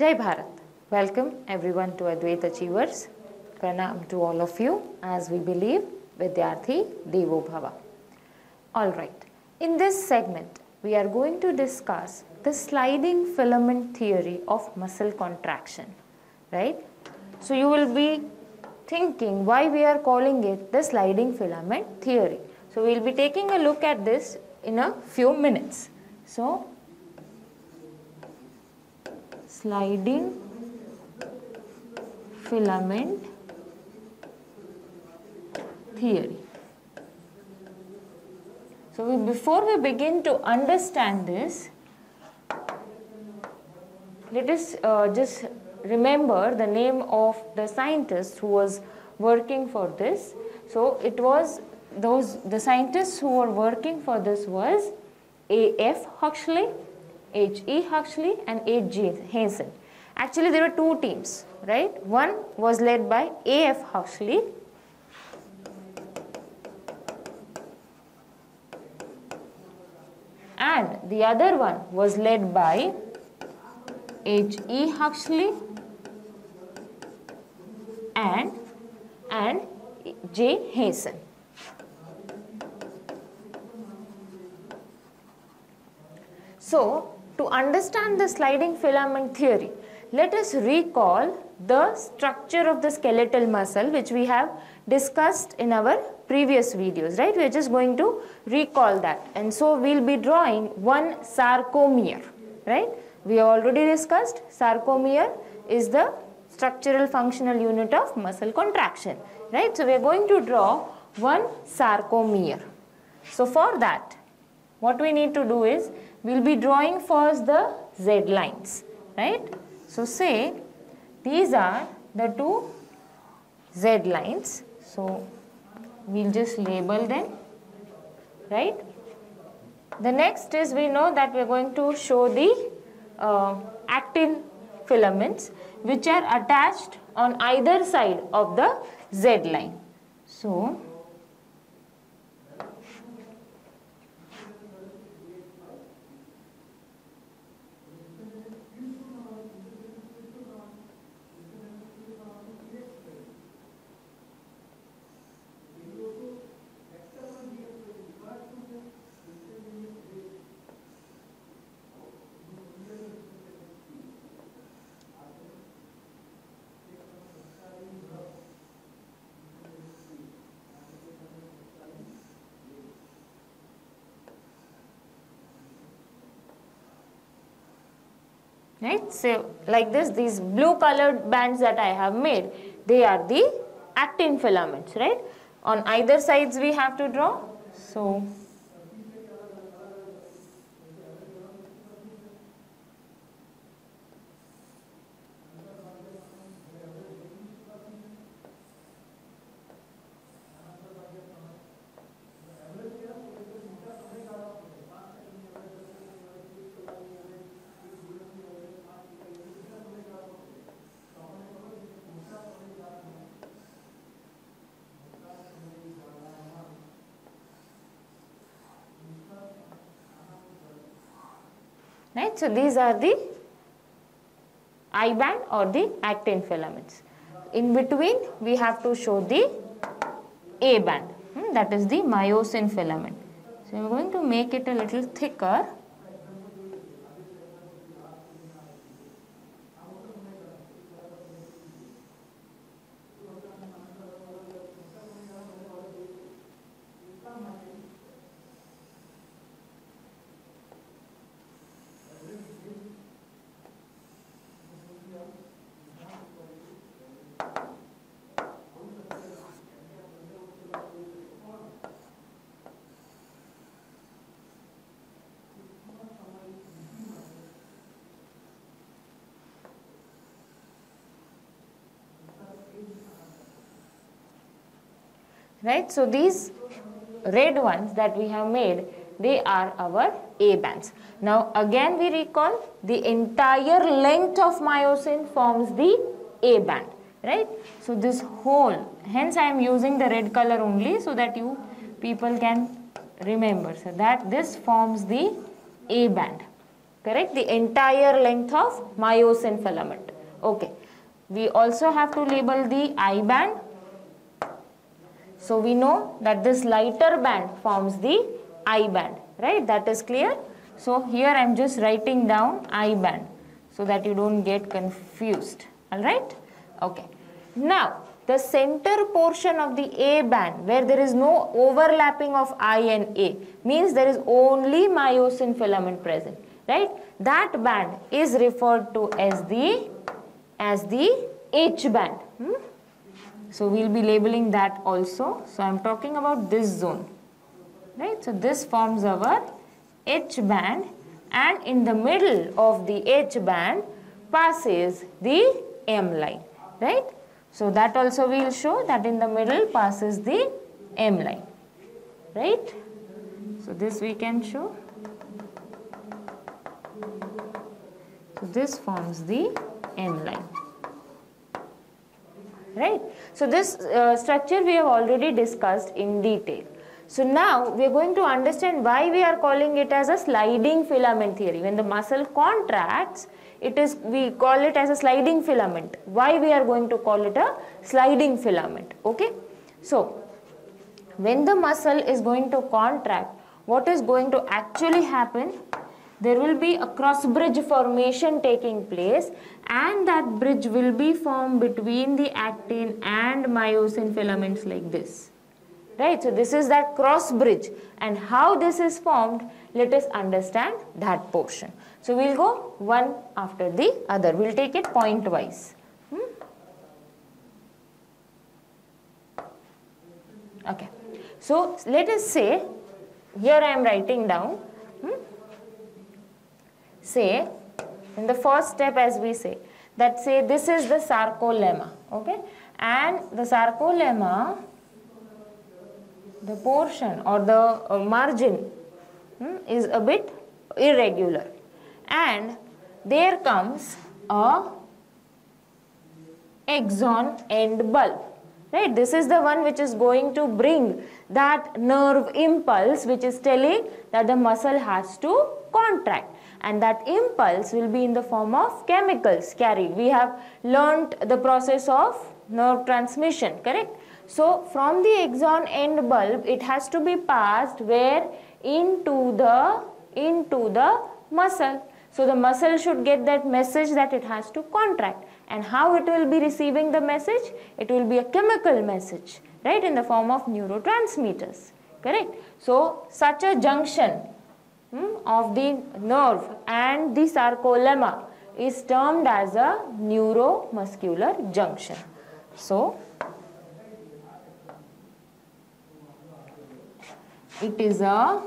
Jai Bharat. Welcome everyone to Advait Achievers. Pranam to all of you as we believe Vidyarthi Devo Bhava. Alright, in this segment we are going to discuss the sliding filament theory of muscle contraction. Right? So you will be thinking why we are calling it the sliding filament theory. So we will be taking a look at this in a few minutes. So sliding filament theory. So before we begin to understand this, let us just remember the name of the scientist who was working for this. So it was the scientists who were working for this was A.F. Huxley, H.E. Huxley and H.G. Hansen. Actually there were two teams, right? One was led by A.F. Huxley and the other one was led by H.E. Huxley and J. Hansen. So, to understand the sliding filament theory, let us recall the structure of the skeletal muscle which we have discussed in our previous videos, right? We are just going to recall that. And so, we will be drawing one sarcomere, right? We have already discussed sarcomere is the structural functional unit of muscle contraction, right? So, we are going to draw one sarcomere. So, for that, what we need to do is, we will be drawing first the Z lines, right? So, say these are the two Z lines. So, we will just label them, right? The next is we know that we are going to show the actin filaments which are attached on either side of the Z line. So, right, so like this, these blue colored bands that I have made, they are the actin filaments, right? On either sides we have to draw. So, right, so these are the I band or the actin filaments. In between we have to show the A band, that is the myosin filament. So, I am going to make it a little thicker. Right, so these red ones that we have made, they are our A bands. Now again we recall the entire length of myosin forms the A band, right? So this whole, hence I am using the red color only so that you people can remember. So that this forms the A band. correct? The entire length of myosin filament. Okay. We also have to label the I band. So we know that this lighter band forms the I band, right? That is clear. So here I am just writing down I band so that you don't get confused. All right? Okay. Now, the center portion of the A band, where there is no overlapping of I and A, means there is only myosin filament present, right? That band is referred to as the H band. So we'll be labeling that also. So I'm talking about this zone, right? So this forms our H band, and in the middle of the H band passes the M line, right? So that also we will show that in the middle passes the M line, right? So this we can show. So this forms the M line, right? So this structure we have already discussed in detail. So now we are going to understand why we are calling it as a sliding filament theory. When the muscle contracts, we call it as a sliding filament. Why we are going to call it a sliding filament? Okay. So when the muscle is going to contract, what is going to actually happen? There will be a cross bridge formation taking place, and that bridge will be formed between the actin and myosin filaments like this, right? So this is that cross bridge, and how this is formed, let us understand that portion. So we'll go one after the other. We'll take it point wise. Okay. So let us say, here I am writing down, say in the first step, as we say, that say this is the sarcolemma, okay, and the sarcolemma, the portion or the margin is a bit irregular, and there comes a axon end bulb, right? This is the one which is going to bring that nerve impulse which is telling that the muscle has to contract, and that impulse will be in the form of chemicals carried. We have learnt the process of nerve transmission, correct? So from the axon end bulb, it has to be passed where? Into the muscle. So the muscle should get that message that it has to contract. And how it will be receiving the message? It will be a chemical message, right, in the form of neurotransmitters, correct? So such a junction of the nerve and the sarcolemma is termed as a neuromuscular junction. So it is a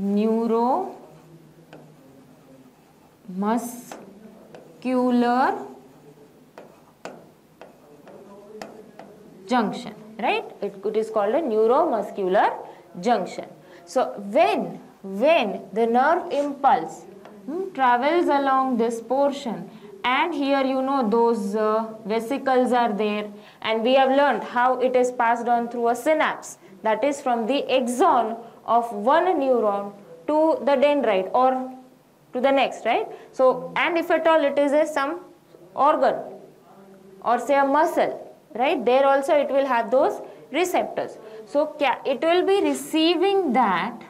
neuromuscular junction, right? It is called a neuromuscular junction. So when the nerve impulse travels along this portion, and here you know those vesicles are there, and we have learned how it is passed on through a synapse, that is from the axon of one neuron to the dendrite or to the next, right? So, and if at all it is some organ or say a muscle, right, there also it will have those receptors. So it will be receiving that,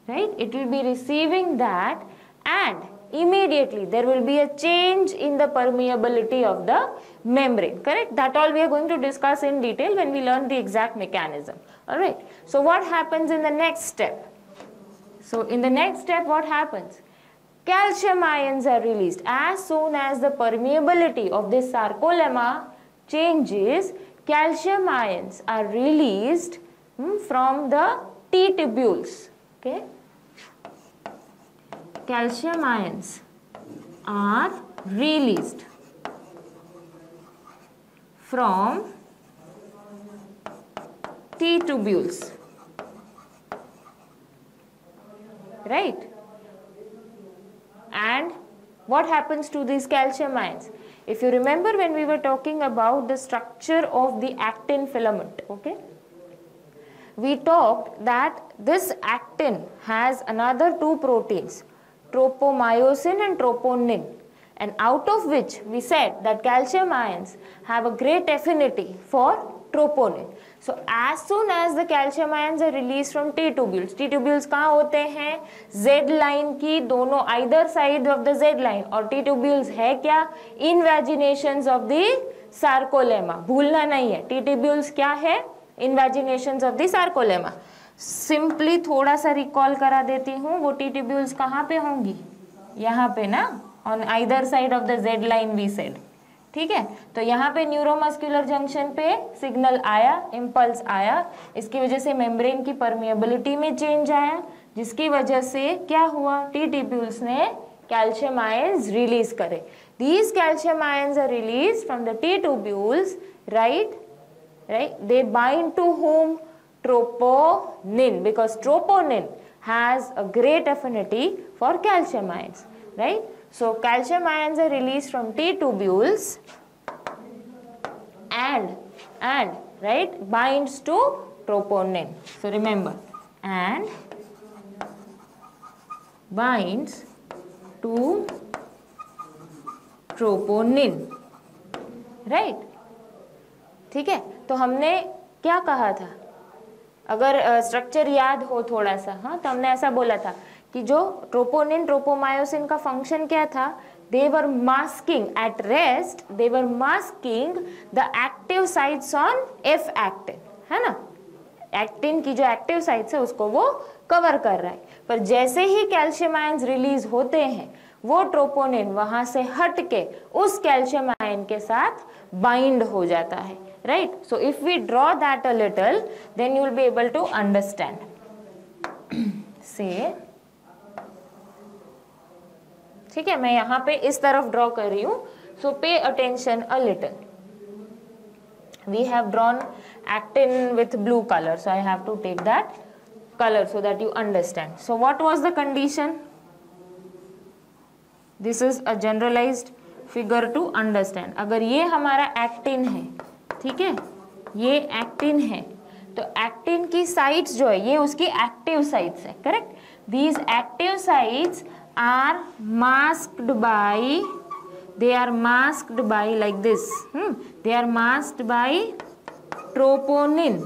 right, it will be receiving that, and immediately there will be a change in the permeability of the membrane, correct? That all we are going to discuss in detail when we learn the exact mechanism. Alright, so what happens in the next step? So in the next step, what happens? Calcium ions are released. As soon as the permeability of this sarcolemma changes, calcium ions are released from the T tubules, okay? Calcium ions are released from T tubules, right? And what happens to these calcium ions? If you remember when we were talking about the structure of the actin filament, okay, we talked that this actin has another two proteins tropomyosin and troponin, and out of which we said that calcium ions have a great affinity for troponin. So as soon as the calcium ions are released from T tubules, T tubules कहाँ होते हैं? Z line की दोनों either side of the Z line, और T tubules है क्या? Invaginations of the sarcolemma, भूलना नहीं है, T tubules क्या है? Invaginations of the sarcolemma. Simply थोड़ा सा रिकॉल करा देती हूँ, वो T tubules कहाँ पे होंगी? यहाँ पे ना, on either side of the Z line we said, ठीक है। तो यहाँ पे न्यूरोमस्कुलर जंक्शन पे सिग्नल आया, इम्पल्स आया, इसकी वजह से मेम्ब्रेन की परमिएबिलिटी में चेंज आया, जिसकी वजह से क्या हुआ? टी ट्यूब्यूल्स ने कैल्शियम आयंस रिलीज करे। These calcium ions are release from the T tubules, right, they bind to whom? Troponin, because troponin has a great affinity for calcium ions, right? So calcium ions are released from T tubules and right, binds to troponin. So remember, and binds to troponin, right? ठीक है, तो हमने क्या कहा था? अगर structure याद हो थोड़ा सा, हाँ, तो हमने ऐसा बोला था कि जो ट्रोपोनिन ट्रोपोमायोसिन का फंक्शन क्या था? They were masking at rest, they were masking the active sites on F actin, है ना। एक्टिन की जो एक्टिव साइट्स है उसको वो कवर कर रहा है, पर जैसे ही कैल्शियम आयंस रिलीज होते हैं वो ट्रोपोनिन वहां से हट के उस कैल्शियम आयन के साथ बाइंड हो जाता है, right? So if we draw that a little, then you will be able to understand. Say, ठीक है, मैं यहाँ पे इस तरफ ड्रॉ कर रही हूँ, so pay attention a little. We have drawn actin with blue color, so I have to take that color so that you understand. So what was the condition? This is a generalized figure to understand. अगर ये हमारा actin है, ठीक है, ये actin है, तो actin की साइट्स जो है ये उसकी एक्टिव साइट्स है, correct. These active sites are masked by, they are masked by like this, they are masked by troponin,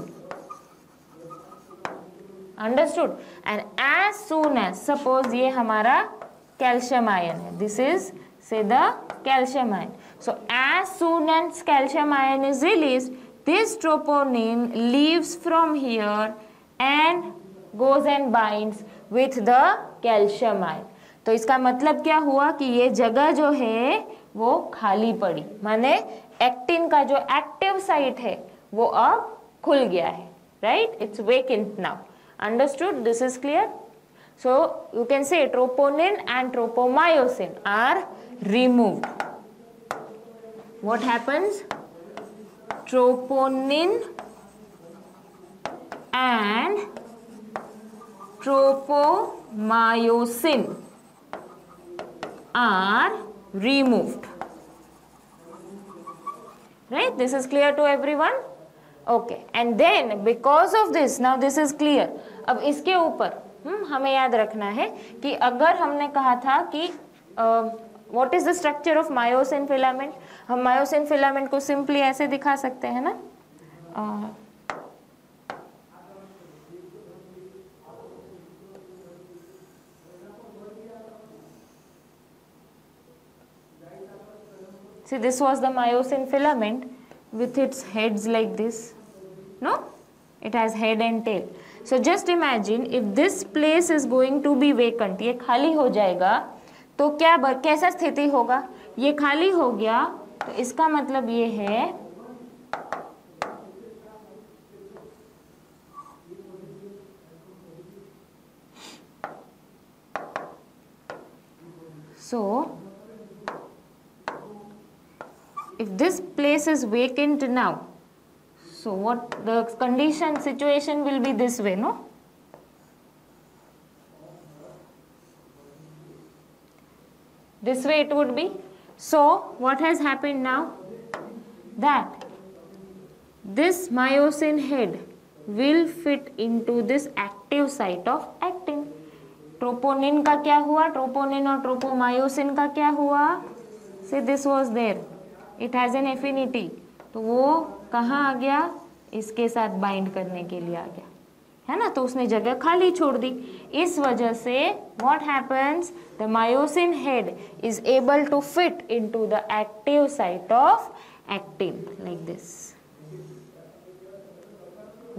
understood? And as soon as, suppose ये हमारा कैल्शियम आयन है, this is say the calcium ion, so as soon as calcium ion is released, this troponin leaves from here and goes and binds with the calcium ion. तो इसका मतलब क्या हुआ कि ये जगह जो है वो खाली पड़ी, माने एक्टिन का जो एक्टिव साइट है वो अब खुल गया है, right? It's vacant now, understood? This is clear? So you can say troponin and tropomyosin are removed. What happens? Troponin and tropomyosin are removed. Right? This is clear to everyone? Okay. And then because of this, now this is clear. अब इसके ऊपर हमें याद रखना है कि अगर हमने कहा था कि what is the structure of myosin filament, हम मायोसिन फिलामेंट को सिंपली ऐसे दिखा सकते हैं ना, see this was the myosin filament with its heads like this, no, it has head and tail. So just imagine if this place is going to be vacant, ये खाली हो जाएगा तो क्या कैसा स्थिति होगा? ये खाली हो गया तो इसका मतलब ये है so if this place is vacant now, so what the condition situation will be this way, no? This way it would be. So what has happened now? That this myosin head will fit into this active site of actin. Troponin का क्या हुआ, troponin और tropomyosin का क्या हुआ, say this was there, it has an affinity, तो वो कहाँ आ गया, इसके साथ बाइंड करने के लिए आ गया, है ना, तो उसने जगह खाली छोड़ दी। इस वजह से what happens, the myosin head is able to fit into the active site of actin like this.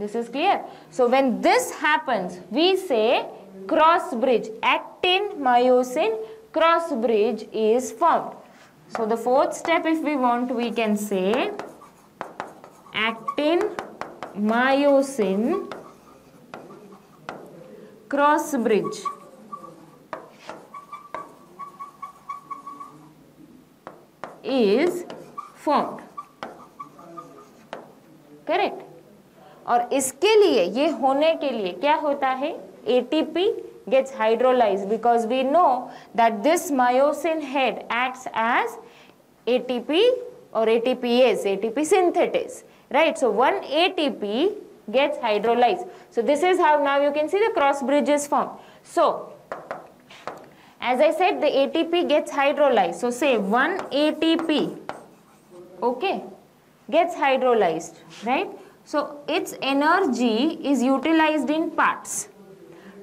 This is clear. So when this happens, we say cross bridge, actin myosin cross bridge is formed. So the fourth step, if we want, we can say actin myosin cross bridge is formed. Correct. और इसके लिए, ये होने के लिए क्या होता है, ATP gets hydrolyzed because we know that this myosin head acts as ATP or ATPase, ATP synthetase, right? So one ATP gets hydrolyzed. So this is how now you can see the cross bridge is formed. So as I said, the ATP gets hydrolyzed. So say one ATP, okay, gets hydrolyzed, right? So its energy is utilized in parts.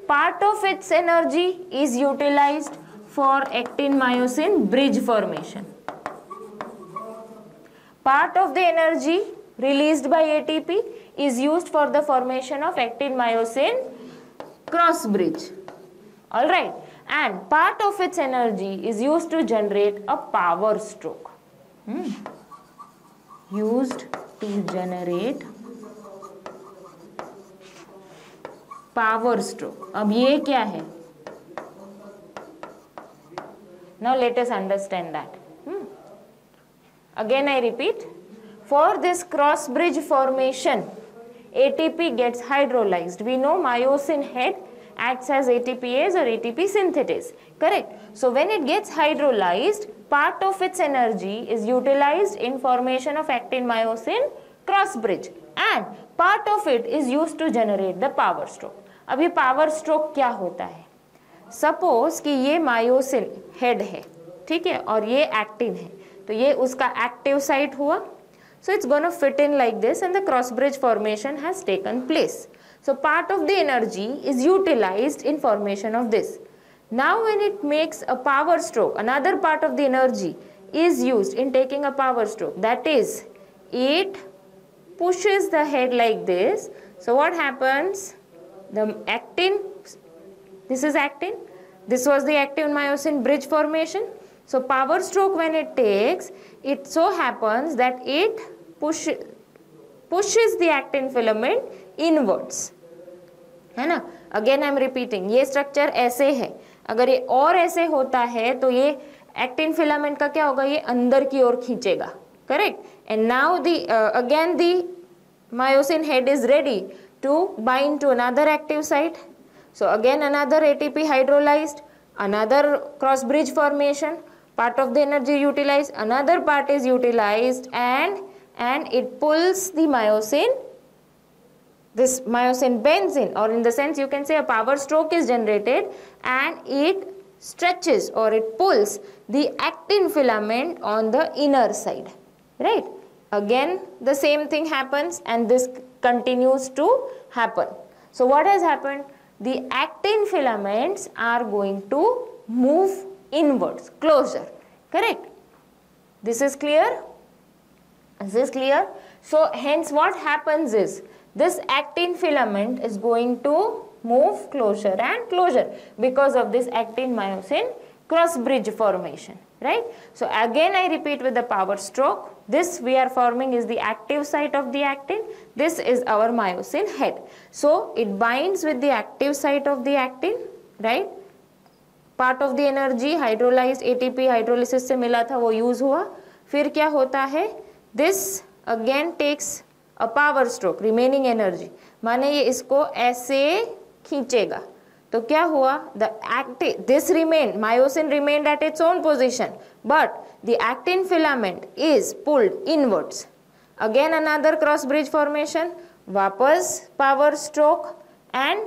Part of its energy is utilized for actin-myosin bridge formation. Part of the energy released by ATP is used for the formation of actin-myosin cross bridge. All right. And part of its energy is used to generate a power stroke. Used to generate power stroke. अब ये क्या है, now let us understand that. Again I repeat, for this cross bridge formation ATP gets hydrolyzed. We know myosin head acts as ATPase or ATP synthetase, correct? So when it gets hydrolyzed, part of its energy is utilized in formation of actin-myosin cross bridge and part of it is used to generate the power stroke. अब ये power stroke क्या होता है, suppose कि ये myosin head है, ठीक है, और ये एक्टिन है, तो ये उसका एक्टिव साइट हुआ. So it's going to fit in like this and the cross bridge formation has taken place. So part of the energy is utilized in formation of this. Now when it makes a power stroke, another part of the energy is used in taking a power stroke, that is it pushes the head like this. So what happens, the actin, this is actin, this was the actin myosin bridge formation. So power stroke when it takes, it so happens that it pushes the actin filament inwards, है ना. Again I am repeating, ये structure ऐसे है, अगर ये और ऐसे होता है तो ये actin filament का क्या होगा, ये अंदर की ओर खींचेगा, correct. And now the again the myosin head is ready to bind to another active site. So again another ATP hydrolyzed, another cross bridge formation, part of the energy utilized, another part is utilized and it pulls the myosin, this myosin bends in, or in the sense you can say a power stroke is generated and it stretches or it pulls the actin filament on the inner side, right. Again the same thing happens and this continues to happen. So what has happened, the actin filaments are going to move inwards, closer, correct. This is clear? Is this clear? So hence what happens is, this actin filament is going to move closer and closer because of this actin myosin cross bridge formation, right. So again I repeat with the power stroke, this we are forming is the active site of the actin, this is our myosin head. So it binds with the active site of the actin, right. Part of the energy hydrolyzed ATP hydrolysis से मिला था वो use हुआ, फिर क्या होता है, this again takes a power stroke, remaining energy, माने ये इसको ऐसे खींचेगा, तो क्या हुआ, the actin, this remained, myosin remained at its own position, but the actin filament is pulled inwards. Again another cross bridge formation, वापस power stroke and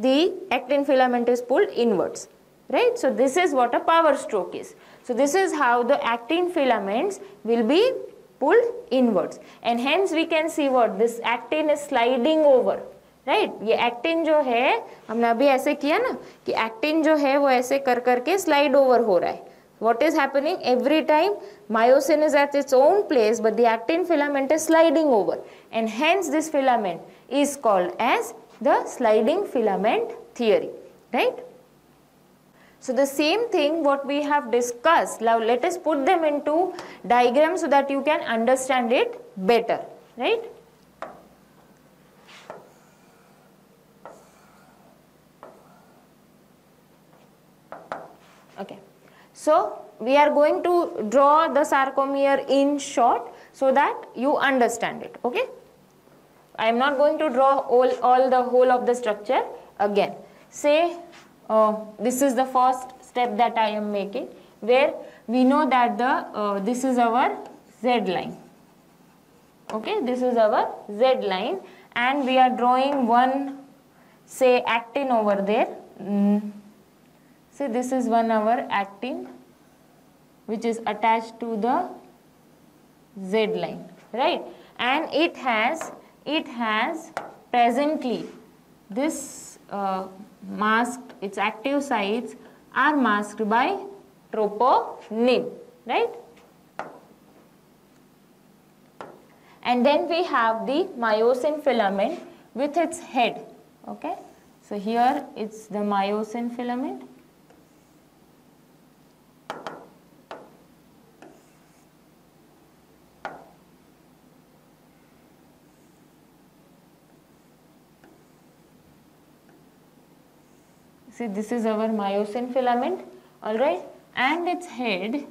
the actin filament is pulled inwards, right? So this is what a power stroke is. So this is how the actin filaments will be pulled inwards, and hence we can see what this actin is sliding over, right? ये actin जो है हमने अभी ऐसे किया ना कि actin जो है वो ऐसे कर करके स्लाइड ओवर हो रहा है. What is happening? Every time myosin is at its own place, but the actin filament is sliding over, and hence this filament is called as the sliding filament theory, right? So the same thing what we have discussed, now let us put them into diagram so that you can understand it better, right? Okay, so we are going to draw the sarcomere in short so that you understand it, okay? I am not going to draw all the whole of the structure again. Say this is the first step that I am making, where we know that the this is our Z line, okay? This is our Z line, and we are drawing one, say, actin over there. So this is one our actin which is attached to the Z line, right? And it has presently this masked, its active sites are masked by troponin, right? And then we have the myosin filament with its head, okay? So here it's the myosin filament. See, this is our myosin filament, alright, and its head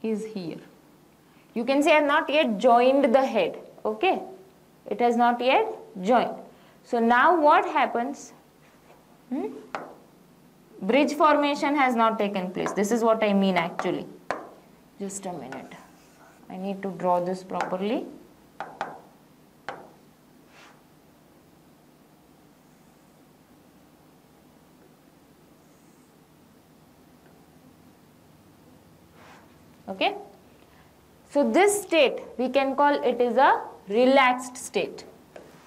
is here. You can say I have not yet joined the head, okay? It has not yet joined. So now what happens? Bridge formation has not taken place. This is what I mean actually. Just a minute. I need to draw this properly. Okay, so this state we can call it is a relaxed state.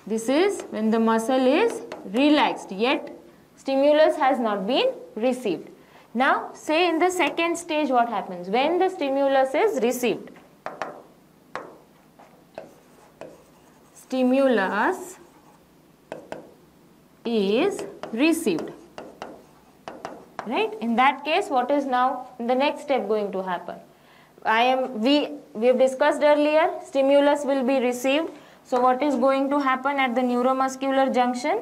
This is when the muscle is relaxed, yet stimulus has not been received. Now say in the second stage what happens? When the stimulus is received, stimulus is received, right? In that case, what is now in the next step going to happen? We have discussed earlier, stimulus will be received. So what is going to happen at the neuromuscular junction?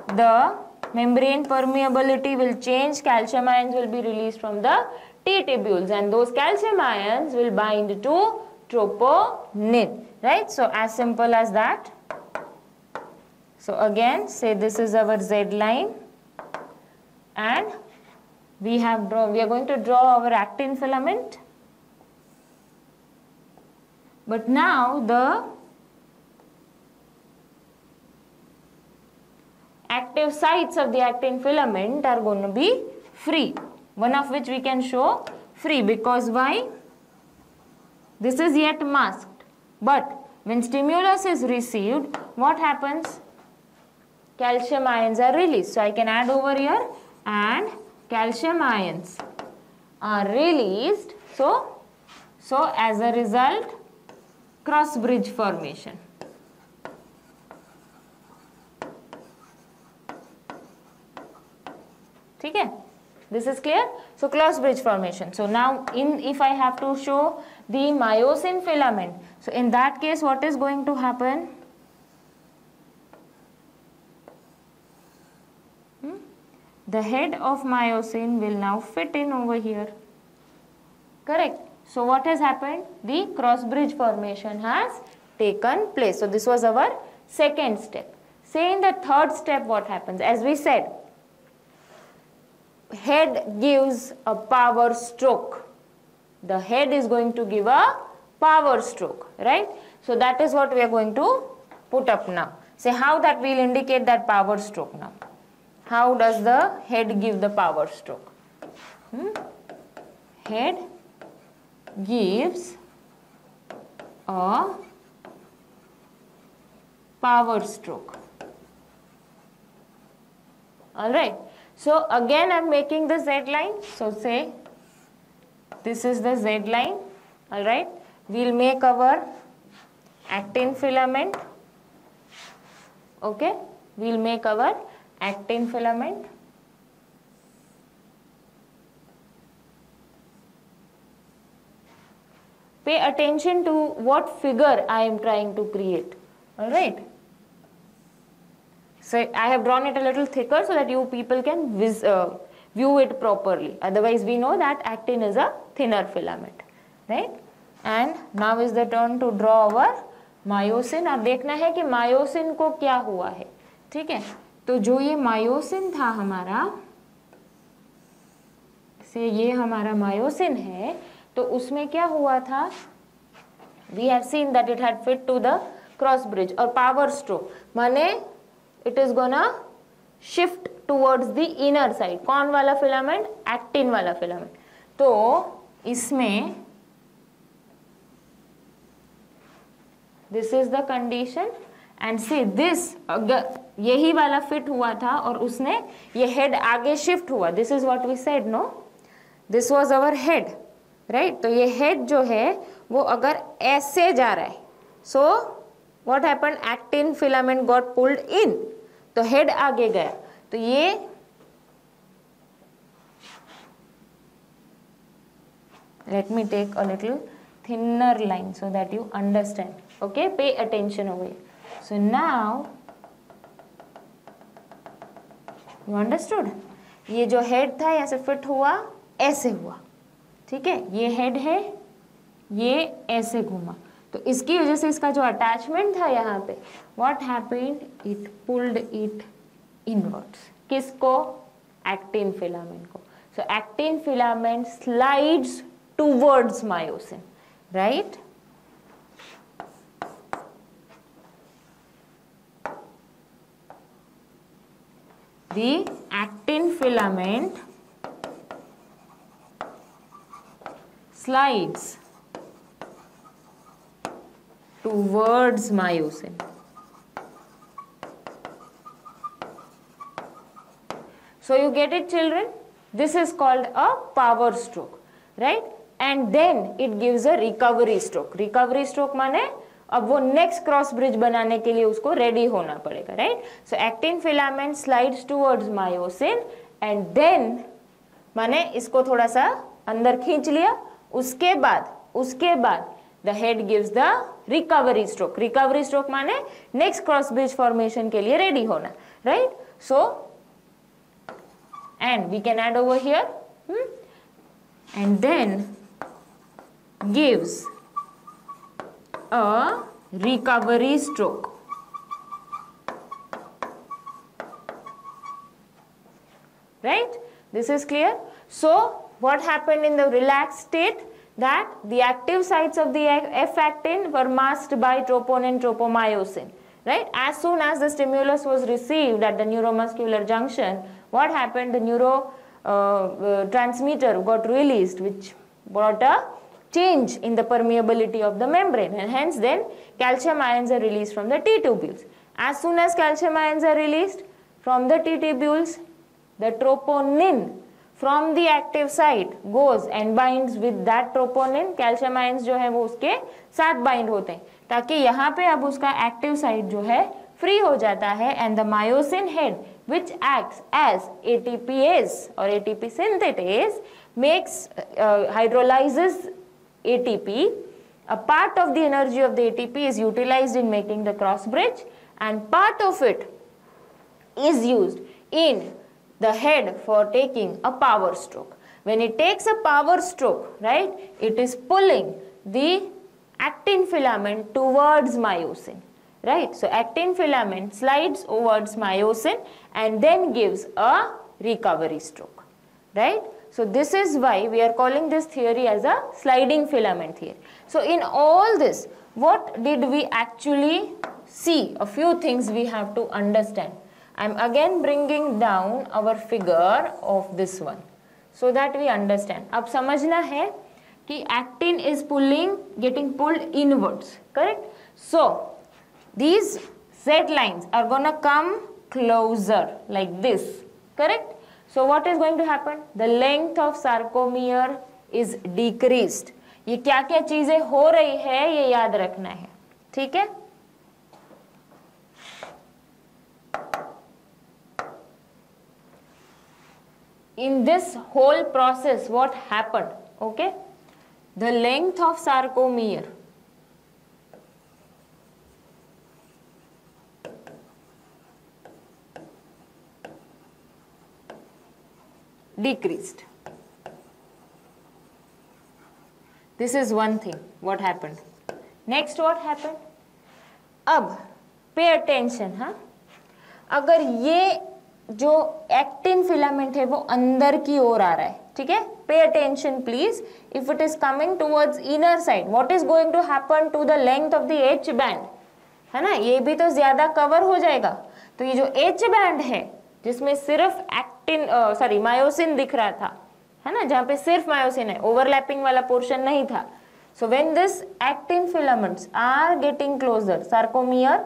The membrane permeability will change, calcium ions will be released from the T tubules, and those calcium ions will bind to troponin, right? So as simple as that. So again, say this is our Z line, and we are going to draw our actin filament. But now the active sites of the actin filament are going to be free, one of which we can show free, because why? This is yet masked, but when stimulus is received, what happens? Calcium ions are released. So I can add over here, and calcium ions are released. So as a result, cross bridge formation. Okay, this is clear. So cross bridge formation. So now if I have to show the myosin filament, so in that case what is going to happen? The head of myosin will now fit in over here, correct? So what has happened? The cross bridge formation has taken place. So this was our second step. Say in the third step what happens? As we said, head gives a power stroke. The head is going to give a power stroke, right? So that is what we are going to put up now. Say how that we will indicate that power stroke now. how does the head give the power stroke? Head gives a power stroke. Alright, so again I am making the Z line. So say this is the Z line. Alright, we will make our actin filament. Okay, we will make our actin filament. Pay attention to what figure I am trying to create. Alright. So I have drawn it a little thicker so that you people can view it properly. Otherwise we know that actin is a thinner filament. Right. And now is the turn to draw our myosin. अब देखना है कि myosin को क्या हुआ है. ठीक है, तो जो ये मायोसिन था हमारा, से ये हमारा मायोसिन है, तो उसमें क्या हुआ था? We have seen that it had fit to the cross bridge और power stroke माने it is gonna shift towards the inner side. कौन वाला फिलामेंट? एक्टिन वाला फिलामेंट. तो इसमें this is the condition and see this, अगर यही वाला फिट हुआ था और उसने ये हेड आगे शिफ्ट हुआ. This is what we said, no? This was our head, right? तो ये हेड जो है वो अगर ऐसे जा रहा है, so what happened? Actin filament got pulled in, तो हेड आगे गया. तो ये let me take a little thinner line so that you understand. Okay, pay attention over here. So now you understood? ये जो हेड था यहाँ से फिट हुआ, ऐसे हुआ. ठीक है, ये हेड है, ये ऐसे घूमा, तो इसकी वजह से इसका जो अटैचमेंट था यहाँ पे, what happened? It pulled it inwards. किसको? एक्टिन फिलामेंट को. So actin filament slides towards myosin, right? The actin filament slides towards myosin. So you get it, children? This is called a power stroke, right? And then it gives a recovery stroke. Recovery stroke माने अब वो next cross bridge बनाने के लिए उसको ready होना पड़ेगा, right? So actin filament slides towards myosin and then माने इसको थोड़ा सा अंदर खींच लिया, उसके बाद the head gives the recovery stroke. Recovery stroke माने नेक्स्ट क्रॉस ब्रिज फॉर्मेशन के लिए रेडी होना, right? So and we can add over here and then gives a recovery stroke. Right? This is clear. So what happened in the relaxed state? That the active sites of the F-actin were masked by troponin tropomyosin. Right? As soon as the stimulus was received at the neuromuscular junction, what happened? The neurotransmitter got released, which brought a change in the permeability of the membrane, and hence then calcium ions are released from the T tubules. As soon as calcium ions are released from the T tubules, the troponin from the active site goes and binds with that troponin. Calcium ions जो है वो उसके साथ bind होते हैं ताकि यहाँ पे अब उसका active site जो है free हो जाता है, and the myosin head which acts as ATPase or ATP synthetase makes hydrolyzes ATP. A part of the energy of the ATP is utilized in making the cross bridge, and part of it is used in the head for taking a power stroke. When it takes a power stroke, right, it is pulling the actin filament towards myosin, right? So actin filament slides towards myosin and then gives a recovery stroke, right? So this is why we are calling this theory as a sliding filament theory. So in all this, what did we actually see? A few things we have to understand. I am again bringing down our figure of this one so that we understand. अब समझना है कि actin is getting pulled inwards, correct? So these Z lines are gonna come closer like this, correct? So what is going to happen? The length of sarcomere is decreased. ये क्या क्या चीजें हो रही है ये याद रखना है, ठीक है? In this whole process, what happened? Okay, the length of sarcomere decreased. This is one thing what happened. Next what happened? अब pay attention, हाँ, अगर ये जो एक्टिन फिलामेंट है वो अंदर की ओर आ रहा है, ठीक है, pay attention please. If it is coming towards inner side, what is going to happen to the length of the H band, है ना, ये भी तो ज्यादा कवर हो जाएगा. तो ये जो एच बैंड है जिसमें सिर्फ एक्टिन सॉरी मायोसिन दिख रहा था, है ना, जहाँ पे सिर्फ मायोसिन है, ओवरलैपिंग वाला पोर्शन नहीं था. So when this actin filaments are getting closer, sarcomere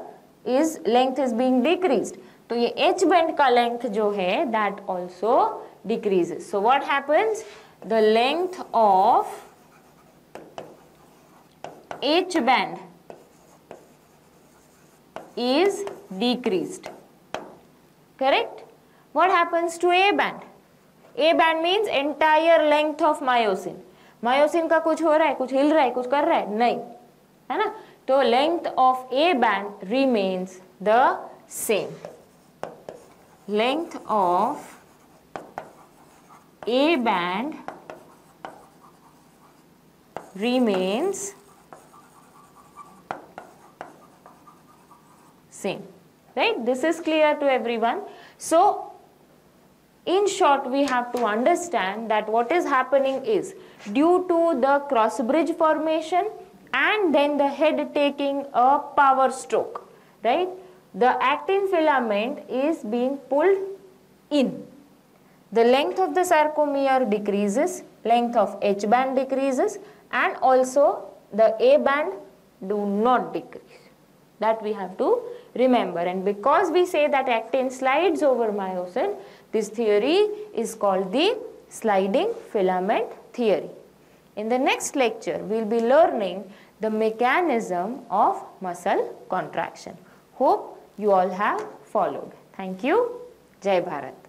is length is being decreased. तो ये एच बैंड का लेंथ जो है that also decreases. So what happens? The length of H band is decreased, correct? What happens to A band? A band means entire length of myosin. Myosin का कुछ हो रहा है, कुछ हिल रहा है, कुछ कर रहा है, नहीं, है ना. तो length of A band remains the same. Length of A band remains same, right? This is clear to everyone. So in short, we have to understand that what is happening is due to the cross bridge formation and then the head taking a power stroke, right? The actin filament is being pulled in. The length of the sarcomere decreases, length of H band decreases, and also the A band do not decrease. That we have to remember. And because we say that actin slides over myosin, this theory is called the sliding filament theory. In the next lecture, we will be learning the mechanism of muscle contraction. Hope you all have followed. Thank you. Jai Bharat.